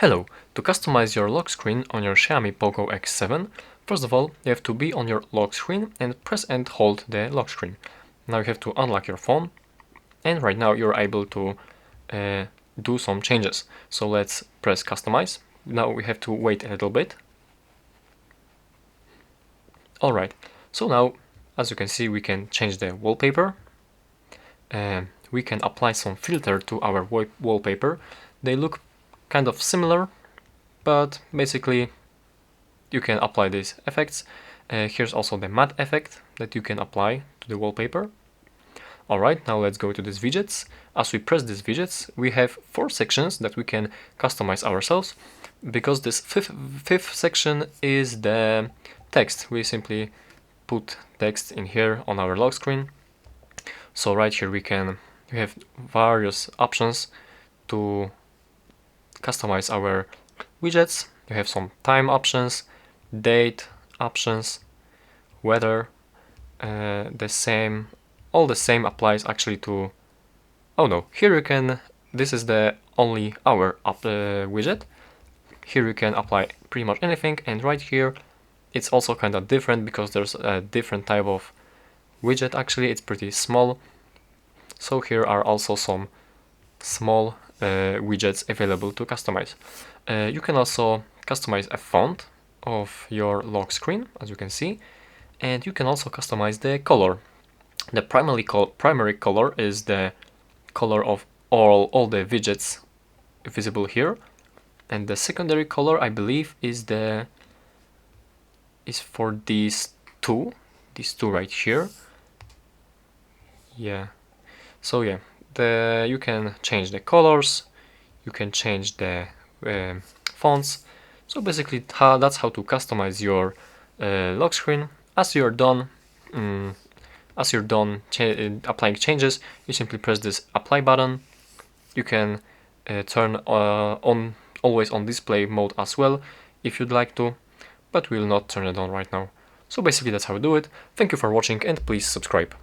Hello! To customize your lock screen on your Xiaomi Poco X7, first of all, you have to be on your lock screen and press and hold the lock screen. Now you have to unlock your phone, and right now you're able to do some changes. So let's press customize. Now we have to wait a little bit. Alright, so now, as you can see, we can change the wallpaper. We can apply some filter to our wallpaper. They look kind of similar, but basically you can apply these effects. Here's also the matte effect that you can apply to the wallpaper. Alright, now let's go to these widgets. As we press these widgets, we have 4 sections that we can customize ourselves. Because this fifth section is the text, we simply put text in here on our lock screen. So right here we have various options to customize our widgets. You have some time options, date options, weather. All the same applies actually to. Oh no, here you can. This is the only hour widget. Here you can apply pretty much anything, and right here it's also kind of different because there's a different type of widget. Actually, it's pretty small. So here are also some small widgets available to customize. You can also customize a font of your lock screen, as you can see, and you can also customize the color. The primary color is the color of all the widgets visible here, and the secondary color, I believe, is for these two right here. Yeah. So yeah, you can change the colors, you can change the fonts. So basically, that's how to customize your lock screen. As you're done applying changes, you simply press this apply button. You can turn on always on display mode as well if you'd like to, but we'll not turn it on right now. So basically that's how we do it. Thank you for watching and please subscribe.